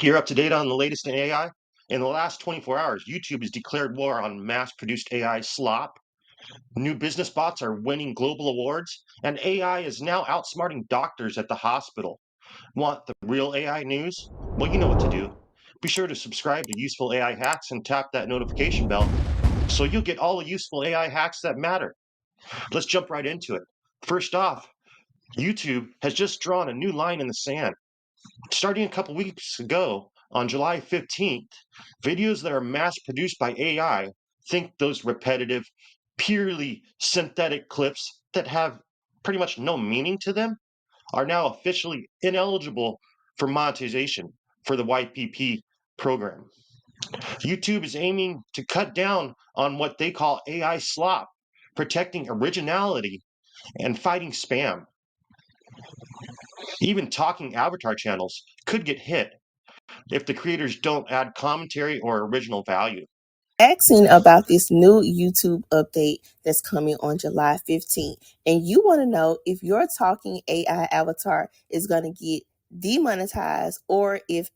You're up to date on the latest in AI. In the last 24 hours, YouTube has declared war on mass-produced AI slop. New business bots are winning global awards, and AI is now outsmarting doctors at the hospital. Want the real AI news? Well, you know what to do. Be sure to subscribe to Useful AI Hacks and tap that notification bell so you'll get all the useful AI hacks that matter. Let's jump right into it. First off, YouTube has just drawn a new line in the sand. Starting a couple weeks ago, on July 15th, videos that are mass produced by AI, think those repetitive, purely synthetic clips that have pretty much no meaning to them, are now officially ineligible for monetization for the YPP program. YouTube is aiming to cut down on what they call AI slop, protecting originality and fighting spam. Even talking avatar channels could get hit if the creators don't add commentary or original value. Asking about this new YouTube update that's coming on July 15th, and you want to know if your talking AI avatar is going to get demonetized or if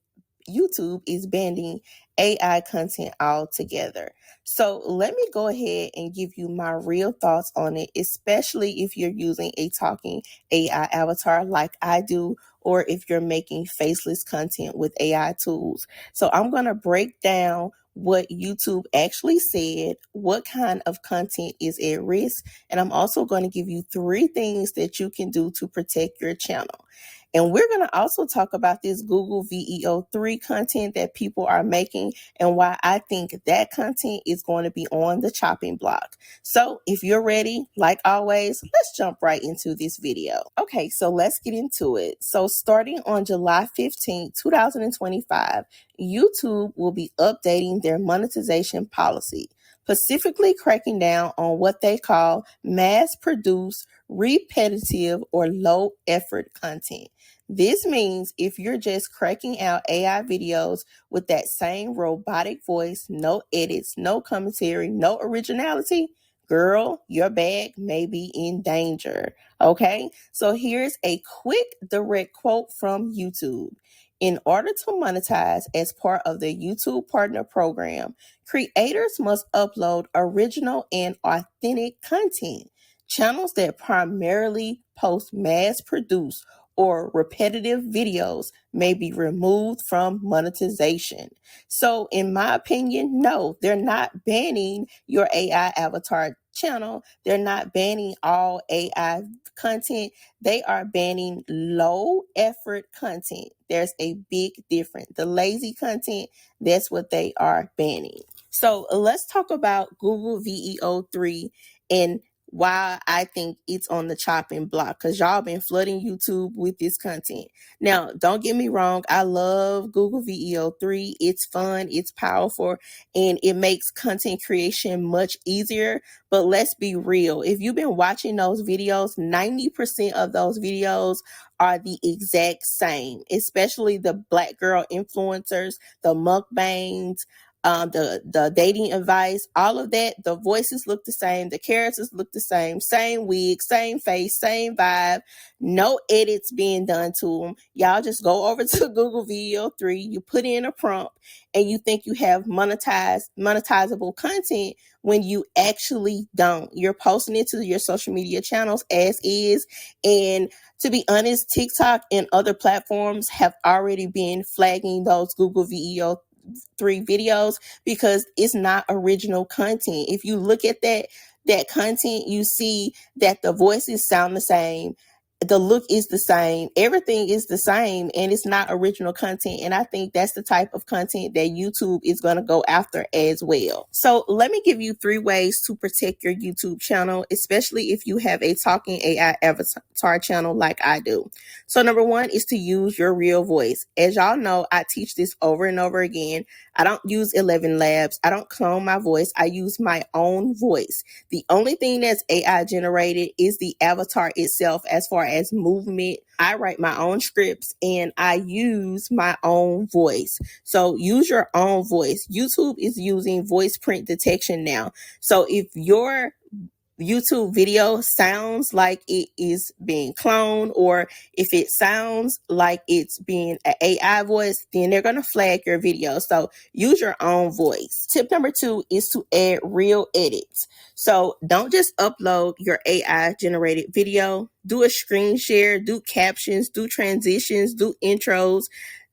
YouTube is banning AI content altogether. So let me go ahead and give you my real thoughts on it, especially if you're using a talking AI avatar like I do, or if you're making faceless content with AI tools. So I'm going to break down what YouTube actually said, what kind of content is at risk, and I'm also going to give you 3 things that you can do to protect your channel. And we're going to also talk about this Google VEO3 content that people are making and why I think that content is going to be on the chopping block. So if you're ready, like always, let's jump right into this video. Okay, so let's get into it. So starting on July 15, 2025, YouTube will be updating their monetization policy, specifically cracking down on what they call mass-produced, repetitive, or low-effort content. This means if you're just cracking out AI videos with that same robotic voice, no edits, no commentary, no originality, girl, your bag may be in danger. Okay, so here's a quick direct quote from YouTube. In order to monetize as part of the YouTube Partner Program, creators must upload original and authentic content. Channels that primarily post mass-produced or repetitive videos may be removed from monetization. So in my opinion, no, they're not banning your AI avatar channel. They're not banning all AI content. They are banning low effort content. There's a big difference. The lazy content, that's what they are banning. So let's talk about Google VEO3 and why I think it's on the chopping block, because y'all been flooding YouTube with this content. Now, don't get me wrong. I love Google VEO3. It's fun, it's powerful, and it makes content creation much easier. But let's be real. If you've been watching those videos, 90% of those videos are the exact same, especially the Black girl influencers, the mukbangs, the dating advice, all of that. The voices look the same, the characters look the same wig, same face, same vibe, no edits being done to them. Y'all just go over to Google VEO3, you put in a prompt, and you think you have monetizable content when you actually don't. You're posting it to your social media channels as is, and to be honest, TikTok and other platforms have already been flagging those Google VEO3 videos because it's not original content. If you look at that content, you see that the voices sound the same, the look is the same, everything is the same, and it's not original content. And I think that's the type of content that YouTube is going to go after as well. So let me give you 3 ways to protect your YouTube channel, especially if you have a talking AI avatar channel like I do. So number 1 is to use your real voice. As y'all know, I teach this over and over again. I don't use 11 Labs. I don't clone my voice. I use my own voice. The only thing that's AI generated is the avatar itself as far as movement. I write my own scripts and I use my own voice. So use your own voice. YouTube is using voice print detection now. So if your YouTube video sounds like it is being cloned, or if it sounds like it's being an AI voice, then they're going to flag your video. So use your own voice. Tip number 2 is to add real edits. So don't just upload your AI generated video. Do a screen share, do captions, do transitions, do intros.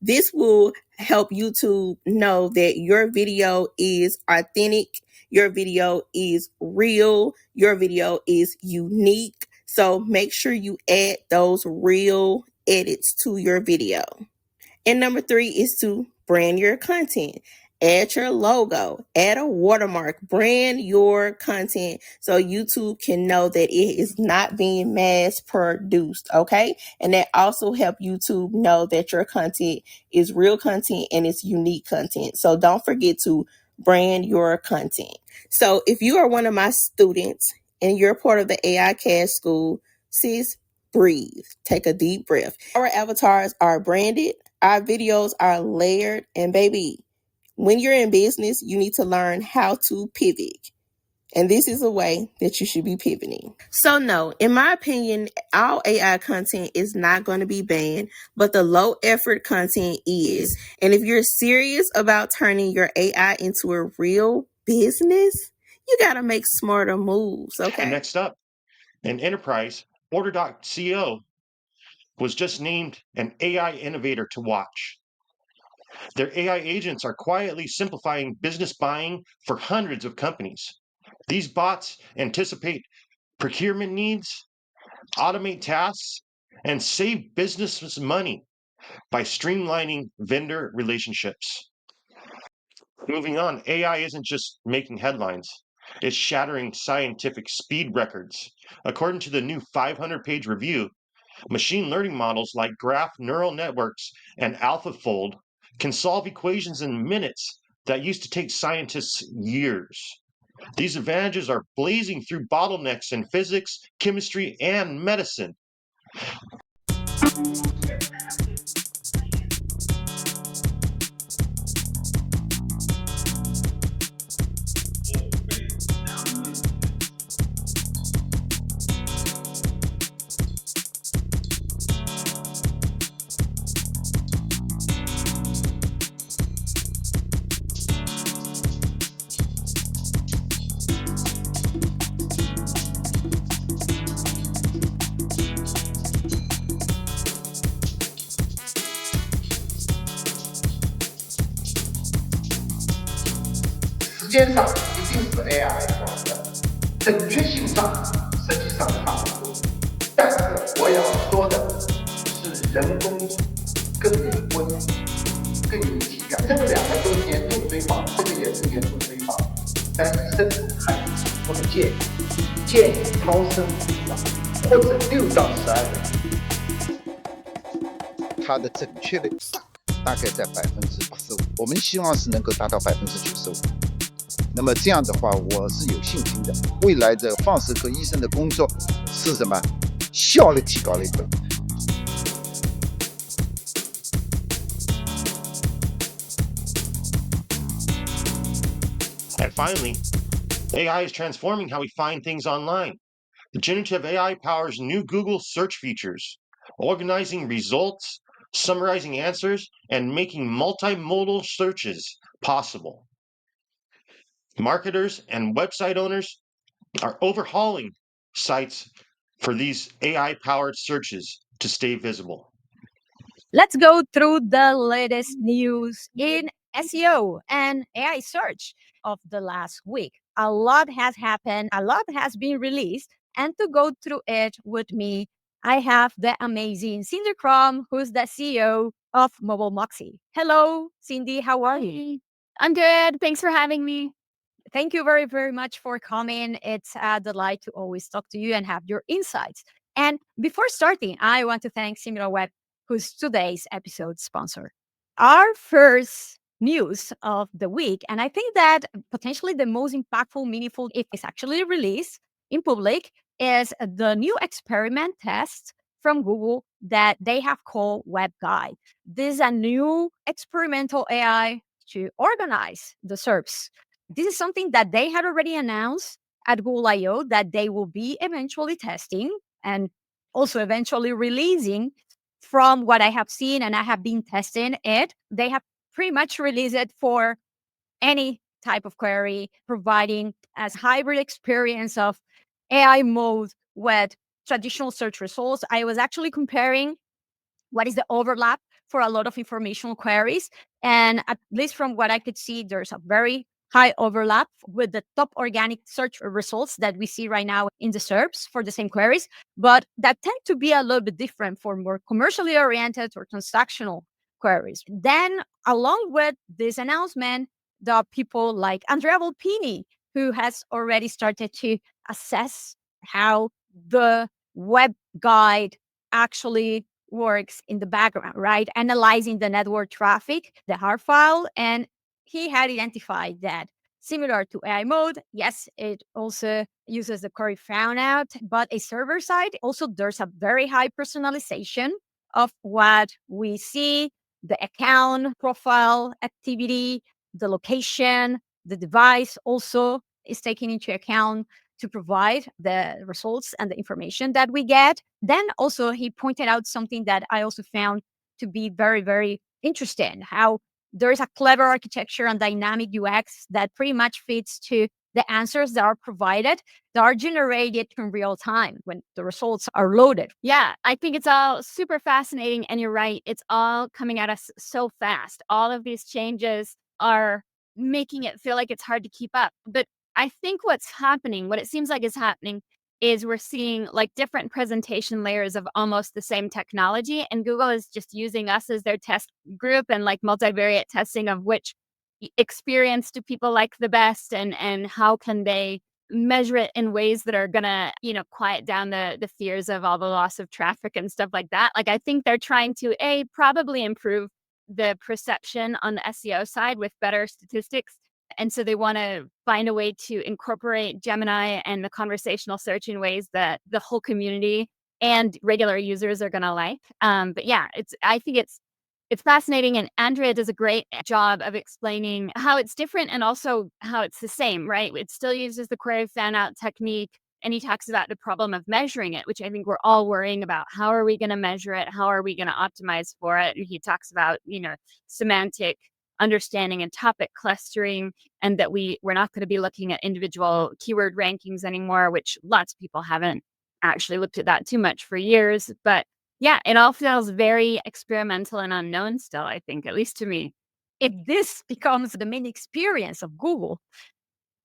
This will help YouTube know that your video is authentic, your video is real, your video is unique. So make sure you add those real edits to your video. And number 3 is to brand your content. Add your logo, add a watermark, brand your content so YouTube can know that it is not being mass produced, okay? And that also help YouTube know that your content is real content and it's unique content. So don't forget to brand your content. So if you are one of my students and you're part of the AI CAD school, sis, breathe, take a deep breath. Our avatars are branded, our videos are layered, and baby, when you're in business, you need to learn how to pivot. And this is a way that you should be pivoting. So no, in my opinion, all AI content is not going to be banned, but the low effort content is. And if you're serious about turning your AI into a real business, you got to make smarter moves, okay? And next up, in enterprise, Order.co was just named an AI innovator to watch. Their AI agents are quietly simplifying business buying for hundreds of companies. These bots anticipate procurement needs, automate tasks, and save businesses money by streamlining vendor relationships. Moving on, AI isn't just making headlines, it's shattering scientific speed records. According to the new 500-page review, machine learning models like graph neural networks and AlphaFold can solve equations in minutes that used to take scientists years. These advantages are blazing through bottlenecks in physics, chemistry, and medicine.时间上一定是 AI 做的，准确性上实际上差不多。但是我要说的是，人工更有温度，更有体感。这个两个都严重追访，这个也是严重追访，但是深度还是不能建议超声或者6到12个。它的准确率大概在85%，我们希望是能够达到95%。那么这样的话，我是有信心的。未来的放射科医生的工作是什么？效率提高了一倍。And finally, AI is transforming how we find things online. The generative AI powers new Google search features, organizing results, summarizing answers, and making multimodal searches possible. Marketers and website owners are overhauling sites for these AI-powered searches to stay visible. Let's go through the latest news in SEO and AI search of the last week. A lot has happened, a lot has been released, and to go through it with me, I have the amazing Cindy Crum, who's the CEO of Mobile Moxie. Hello, Cindy, how are you? I'm good. Thanks for having me. Thank you very, very much for coming. It's a delight to always talk to you and have your insights. And before starting, I want to thank SimilarWeb, who's today's episode sponsor. Our first news of the week, and I think that potentially the most impactful, meaningful, if it's actually released in public, is the new experiment test from Google that they have called Web Guide. This is a new experimental AI to organize the SERPs. This is something that they had already announced at Google I/O that they will be eventually testing and also eventually releasing. From what I have seen and I have been testing it, they have pretty much released it for any type of query, providing as hybrid experience of AI mode with traditional search results. I was actually comparing what is the overlap for a lot of informational queries. And at least from what I could see, there's a very high overlap with the top organic search results that we see right now in the SERPs for the same queries, but that tend to be a little bit different for more commercially oriented or transactional queries. Then, along with this announcement, there are people like Andrea Volpini, who has already started to assess how the web guide actually works in the background, right? Analyzing the network traffic, the hard file, and he had identified that similar to AI mode, yes, it also uses the query found out, but a server side, also there's a very high personalization of what we see, the account profile activity, the location, the device also is taken into account to provide the results and the information that we get. Then also he pointed out something that I also found to be very, very interesting, how there is a clever architecture and dynamic UX that pretty much fits to the answers that are provided that are generated in real time when the results are loaded. Yeah, I think it's all super fascinating. And you're right, it's all coming at us so fast. All of these changes are making it feel like it's hard to keep up. But I think what's happening, what it seems like is happening, is we're seeing like different presentation layers of almost the same technology. And Google is just using us as their test group and like multivariate testing of which experience do people like the best and how can they measure it in ways that are gonna, quiet down the fears of all the loss of traffic and stuff like that. Like I think they're trying to probably improve the perception on the SEO side with better statistics. And so they want to find a way to incorporate Gemini and the conversational search in ways that the whole community and regular users are gonna like. But yeah, I think it's fascinating, and Andrea does a great job of explaining how it's different and also how it's the same, right? It still uses the query fan out technique, and he talks about the problem of measuring it, which I think we're all worrying about. How are we going to measure it? How are we going to optimize for it? He talks about, semantic understanding and topic clustering, and that we're not going to be looking at individual keyword rankings anymore, which lots of people haven't actually looked at that too much for years. But yeah, it all feels very experimental and unknown still, I think, at least to me. If this becomes the main experience of Google,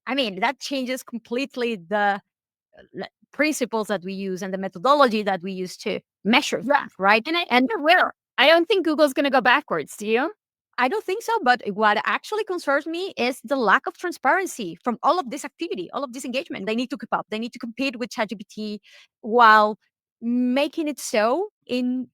I mean, that changes completely the principles that we use and the methodology that we use to measure that, right? And I don't think Google's going to go backwards. Do you? I don't think so. But what actually concerns me is the lack of transparency from all of this activity, all of this engagement. They need to keep up. They need to compete with ChatGPT while making it so in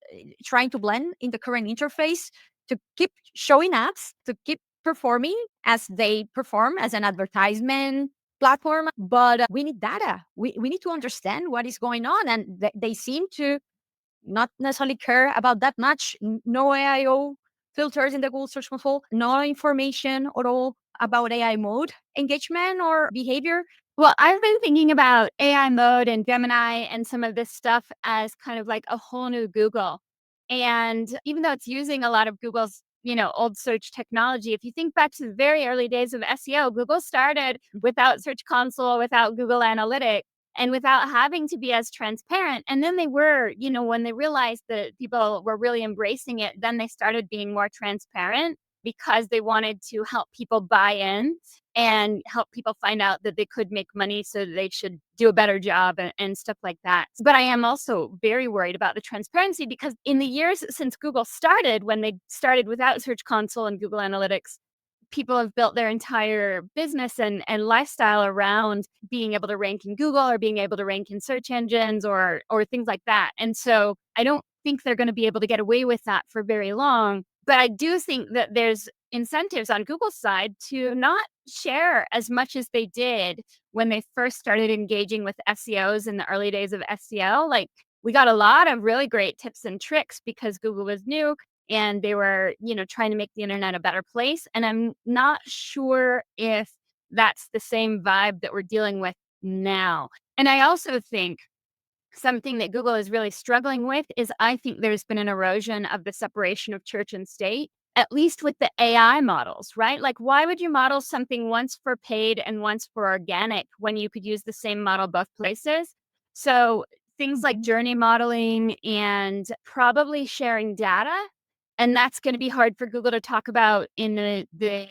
trying to blend in the current interface to keep showing ads, to keep performing as they perform as an advertisement platform. But we need data. We need to understand what is going on. And they seem to not necessarily care about that much. No AIO filters in the Google Search Console, no information at all about AI mode engagement or behavior. Well, I've been thinking about AI mode and Gemini and some of this stuff as kind of like a whole new Google. And even though it's using a lot of Google's, old search technology, if you think back to the very early days of SEO, Google started without Search Console, without Google Analytics, and without having to be as transparent. And then they were, when they realized that people were really embracing it, then they started being more transparent because they wanted to help people buy in and help people find out that they could make money, so they should do a better job and stuff like that. But I am also very worried about the transparency, because in the years since Google started, when they started without Search Console and Google Analytics, people have built their entire business and lifestyle around being able to rank in Google or being able to rank in search engines or things like that. And so I don't think they're going to be able to get away with that for very long. But I do think that there's incentives on Google's side to not share as much as they did when they first started engaging with SEOs in the early days of SEO. Like, we got a lot of really great tips and tricks because Google was new and they were, trying to make the internet a better place. And I'm not sure if that's the same vibe that we're dealing with now. And I also think something that Google is really struggling with is I think there's been an erosion of the separation of church and state, at least with the AI models, right? Like, why would you model something once for paid and once for organic when you could use the same model both places? So things like journey modeling and probably sharing data. And that's going to be hard for Google to talk about in the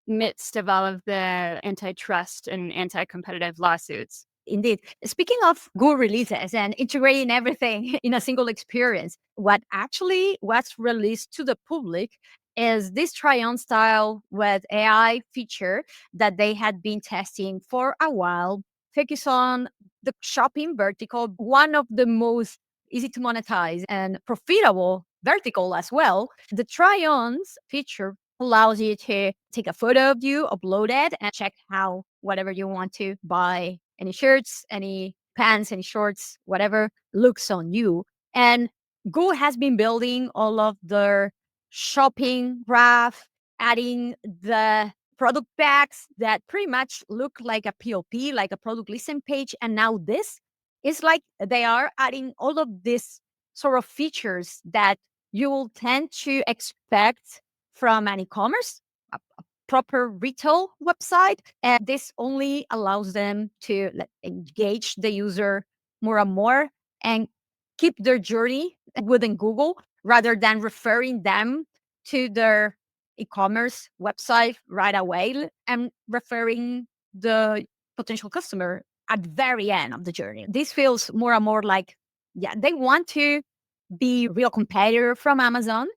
midst of all of the antitrust and anti-competitive lawsuits. Indeed. Speaking of Google releases and integrating everything in a single experience, what actually was released to the public is this Trion style with AI feature that they had been testing for a while, focus on the shopping vertical, one of the most easy to monetize and profitable vertical as well. The Try-ons feature allows you to take a photo of you, upload it, and check how whatever you want to buy, any shirts, any pants, any shorts, whatever looks on you. And Google has been building all of their shopping graph, adding the product bags that pretty much look like a POP, like a product listing page. And now this is like they are adding all of these sort of features that you will tend to expect from an e-commerce, a proper retail website. And this only allows them to engage the user more and more and keep their journey within Google rather than referring them to their e-commerce website right away and referring the potential customer at the very end of the journey. This feels more and more like, yeah, they want to be real competitor from Amazon.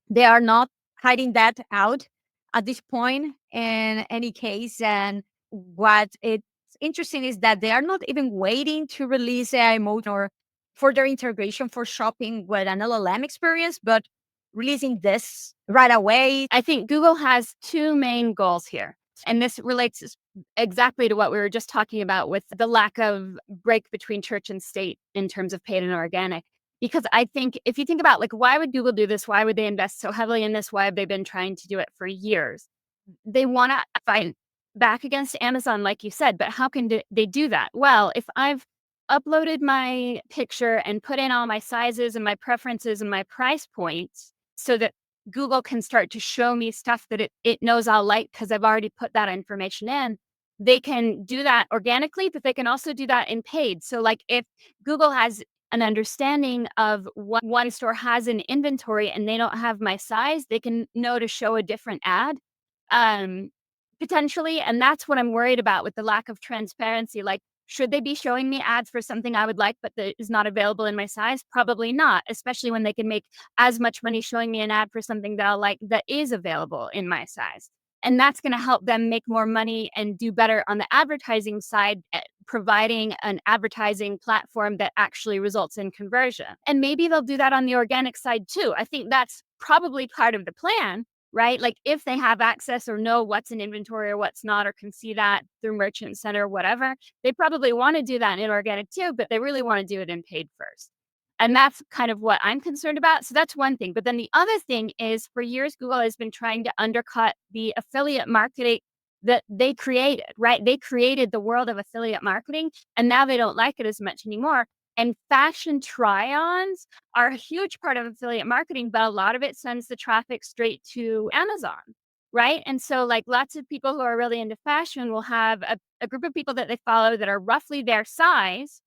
They are not hiding that out at this point in any case. And what it's interesting is that they are not even waiting to release AI mode or further integration for shopping with an LLM experience, but releasing this right away. I think Google has two main goals here. And this relates exactly to what we were just talking about with the lack of break between church and state in terms of paid and organic. Because I think if you think about like, why would Google do this? Why would they invest so heavily in this? Why have they been trying to do it for years? They want to fight back against Amazon, like you said, but how can they do that? Well, if I've uploaded my picture and put in all my sizes and my preferences and my price points so that Google can start to show me stuff that it knows I'll like because I've already put that information in. They can do that organically, but they can also do that in paid. So, like if Google has an understanding of what one store has in inventory and they don't have my size, they can know to show a different ad, um, potentially. And that's what I'm worried about with the lack of transparency. Like, should they be showing me ads for something I would like, but that is not available in my size? Probably not, especially when they can make as much money showing me an ad for something that I'll like that is available in my size. And that's going to help them make more money and do better on the advertising side, providing an advertising platform that actually results in conversion. And maybe they'll do that on the organic side too. I think that's probably part of the plan, right? Like if they have access or know what's in inventory or what's not, or can see that through Merchant Center or whatever, they probably want to do that in organic too, but they really want to do it in paid first. And that's kind of what I'm concerned about. So that's one thing. But then the other thing is for years, Google has been trying to undercut the affiliate marketing that they created, right? They created the world of affiliate marketing and now they don't like it as much anymore. And fashion try-ons are a huge part of affiliate marketing, but a lot of it sends the traffic straight to Amazon, right? And so like lots of people who are really into fashion will have a group of people that they follow that are roughly their size.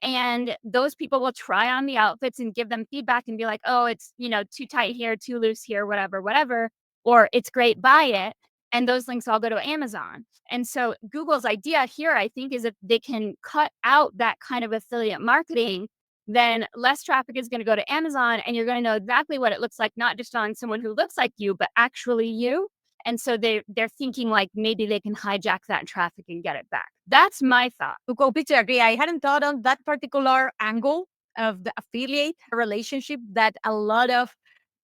And those people will try on the outfits and give them feedback and be like, oh, it's, too tight here, too loose here, whatever, whatever, or it's great, buy it. And those links all go to Amazon. And so Google's idea here, I think, is if they can cut out that kind of affiliate marketing, then less traffic is going to go to Amazon and you're going to know exactly what it looks like, not just on someone who looks like you, but actually you. And so they're thinking like maybe they can hijack that traffic and get it back. That's my thought. To completely agree. I hadn't thought on that particular angle of the affiliate relationship that a lot of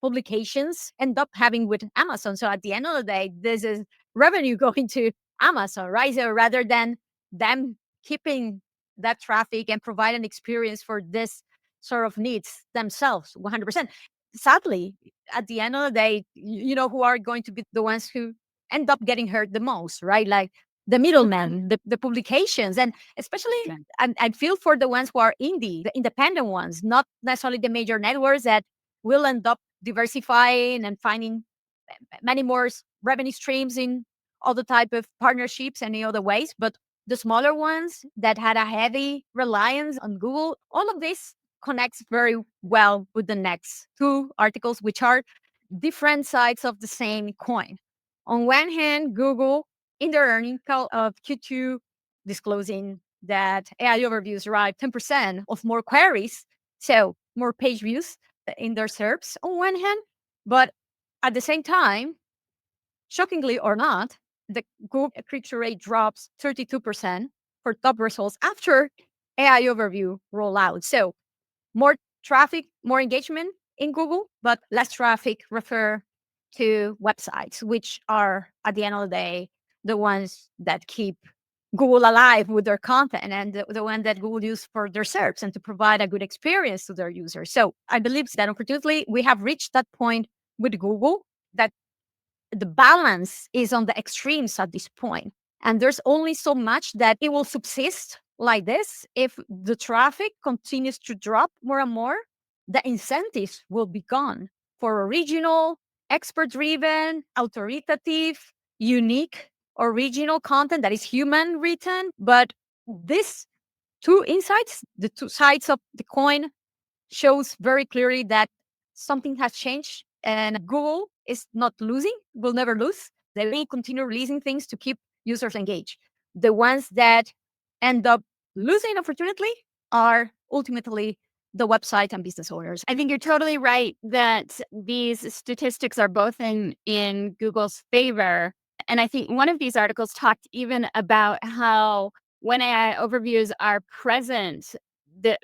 publications end up having with Amazon. So at the end of the day, this is revenue going to Amazon, right? So rather than them keeping that traffic and provide an experience for this sort of needs themselves 100%. Sadly, at the end of the day, you know who are going to be the ones who end up getting hurt the most, right? Like the middlemen, the publications, and especially I feel for the ones who are indie, the independent ones, not necessarily the major networks that will end up diversifying and finding many more revenue streams in all the type of partnerships and any other ways, but the smaller ones that had a heavy reliance on Google, all of this connects very well with the next two articles, which are different sides of the same coin. On one hand, Google, in their earnings call of Q2, disclosing that AI overviews arrive 10% of more queries, so more page views in their SERPs on one hand, but at the same time, shockingly or not, the Google click-through rate drops 32% for top results after AI overview rollout. So more traffic, more engagement in Google, but less traffic refer to websites, which are at the end of the day the ones that keep Google alive with their content and the one that Google use for their search and to provide a good experience to their users. So I believe that unfortunately we have reached that point with Google that the balance is on the extremes at this point. And there's only so much that it will subsist like this. If the traffic continues to drop more and more, the incentives will be gone for original, expert driven, authoritative, unique, original content that is human written. But these two insights, the two sides of the coin, shows very clearly that something has changed and Google is not losing, will never lose. They will continue releasing things to keep users engaged. The ones that end up losing, unfortunately, are ultimately the website and business owners. I think you're totally right that these statistics are both in Google's favor. And I think one of these articles talked even about how when AI overviews are present,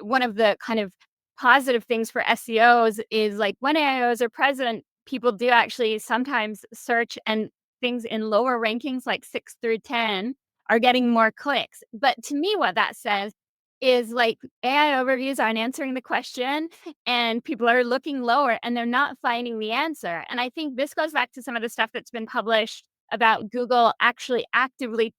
one of the kind of positive things for SEOs is like when AIOs are present, people do actually sometimes search and things in lower rankings like 6 through 10 are getting more clicks. But to me, what that says is like AI overviews aren't answering the question and people are looking lower and they're not finding the answer. And I think this goes back to some of the stuff that's been published about Google actually actively,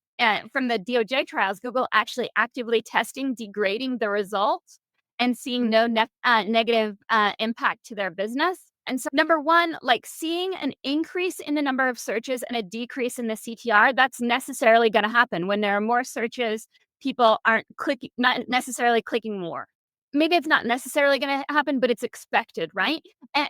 from the DOJ trials, Google actually actively testing, degrading the results and seeing no negative impact to their business. And so, number one, like seeing an increase in the number of searches and a decrease in the CTR, that's necessarily going to happen. When there are more searches, people aren't clicking, not necessarily clicking more. Maybe it's not necessarily going to happen, but it's expected, right?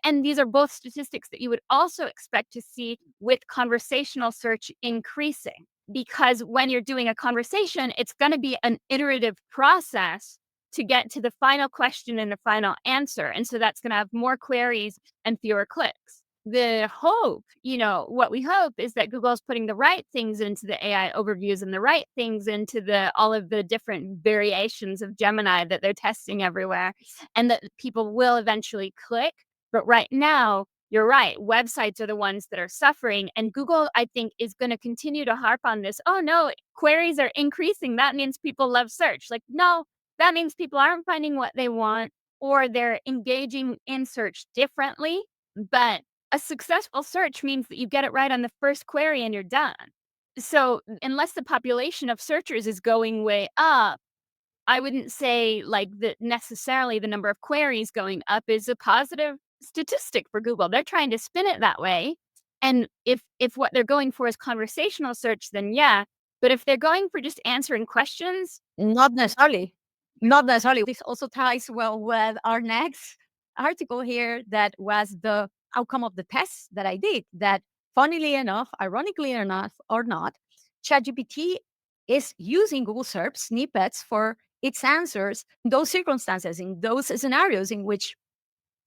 And these are both statistics that you would also expect to see with conversational search increasing. Because when you're doing a conversation, it's going to be an iterative process to get to the final question and the final answer. And so that's going to have more queries and fewer clicks. The hope, what we hope is that Google's putting the right things into the AI overviews and the right things into all of the different variations of Gemini that they're testing everywhere, and that people will eventually click. But right now, you're right, websites are the ones that are suffering. And Google, I think, is going to continue to harp on this. Oh, no, queries are increasing. That means people love search. Like, no, that means people aren't finding what they want or they're engaging in search differently. But a successful search means that you get it right on the first query and you're done. So unless the population of searchers is going way up, I wouldn't say like that necessarily the number of queries going up is a positive statistic for Google. They're trying to spin it that way. And if what they're going for is conversational search, then yeah. But if they're going for just answering questions, not necessarily. Not necessarily. This also ties well with our next article here that was the outcome of the test that I did. That funnily enough, ironically enough or not, ChatGPT is using Google SERP snippets for its answers in those circumstances, in those scenarios in which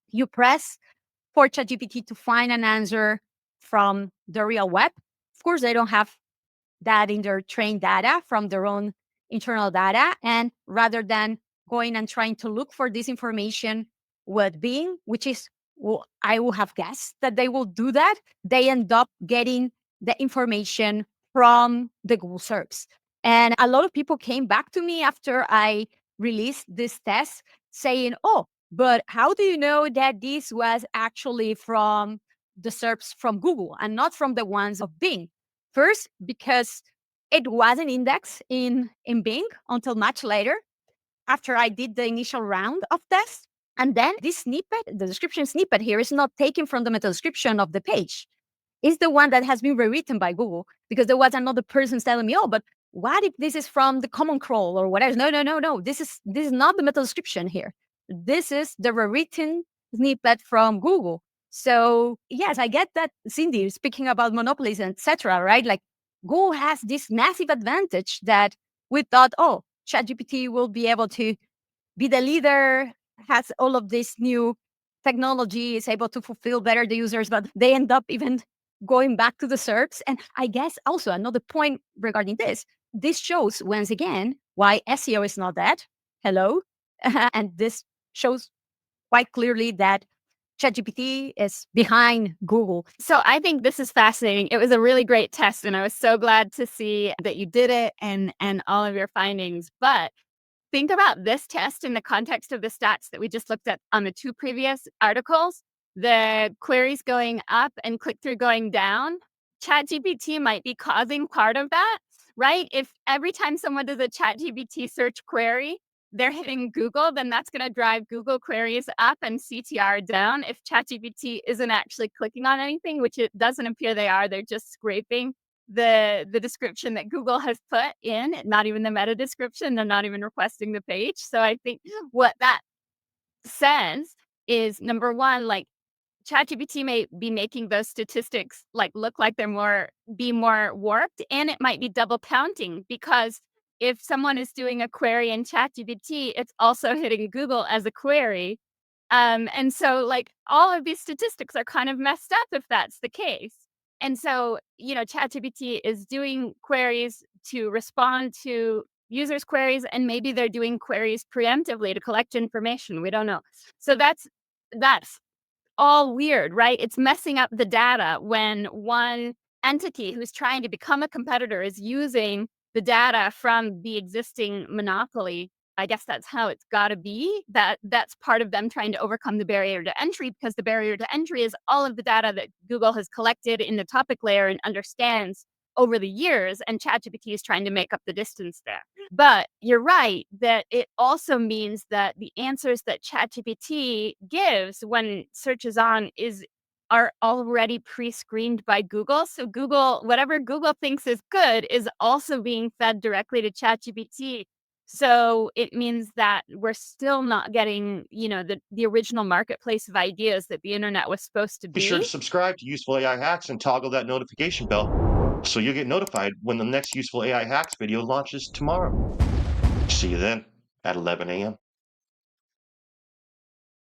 you press for ChatGPT to find an answer from the real web. Of course, they don't have that in their trained data from their own internal data. And rather than going and trying to look for this information with Bing, which is, well, I will have guessed that they will do that, they end up getting the information from the Google search. And a lot of people came back to me after I released this test saying, oh, but how do you know that this was actually from the SERPs from Google and not from the ones of Bing? First, because It wasn't indexed in Bing until much later, after I did the initial round of tests. And then this snippet, the description snippet here, is not taken from the meta description of the page. It's the one that has been rewritten by Google, because there was another person telling me, oh, but what if this is from the common crawl or whatever? No. This is not the meta description here. This is the rewritten snippet from Google. So yes, I get that, Cindy, speaking about monopolies and etc., right? Like Google has this massive advantage that we thought, oh, ChatGPT will be able to be the leader, has all of this new technology, is able to fulfill better the users, but they end up even going back to the SERPs. And I guess also another point regarding this shows once again why SEO is not that. Hello. And this shows quite clearly that ChatGPT is behind Google. So I think this is fascinating. It was a really great test, and I was so glad to see that you did it and all of your findings. But think about this test in the context of the stats that we just looked at on the 2 previous articles. The queries going up and click-through going down. ChatGPT might be causing part of that, right? If every time someone does a ChatGPT search query, they're hitting Google, then that's going to drive Google queries up and CTR down. If ChatGPT isn't actually clicking on anything, which it doesn't appear they are, they're just scraping the description that Google has put in, not even the meta description. They're not even requesting the page. So I think what that says is, number one, like ChatGPT may be making those statistics like look like they're more warped, and it might be double counting, because if someone is doing a query in ChatGPT, it's also hitting Google as a query. And so like all of these statistics are kind of messed up if that's the case. And so, ChatGPT is doing queries to respond to users' queries, and maybe they're doing queries preemptively to collect information. We don't know. So that's all weird, right? It's messing up the data when one entity who's trying to become a competitor is using the data from the existing monopoly. I guess that's how it's got to be. That's part of them trying to overcome the barrier to entry, because the barrier to entry is all of the data that Google has collected in the topic layer and understands over the years, and ChatGPT is trying to make up the distance there. But you're right that it also means that the answers that ChatGPT gives when it searches on are already pre-screened by Google. So Google, whatever Google thinks is good, is also being fed directly to ChatGPT. So it means that we're still not getting, the original marketplace of ideas that the internet was supposed to Be sure be. to subscribe to Useful AI Hacks and toggle that notification bell so you'll get notified when the next Useful AI Hacks video launches tomorrow. See you then at 11 a.m.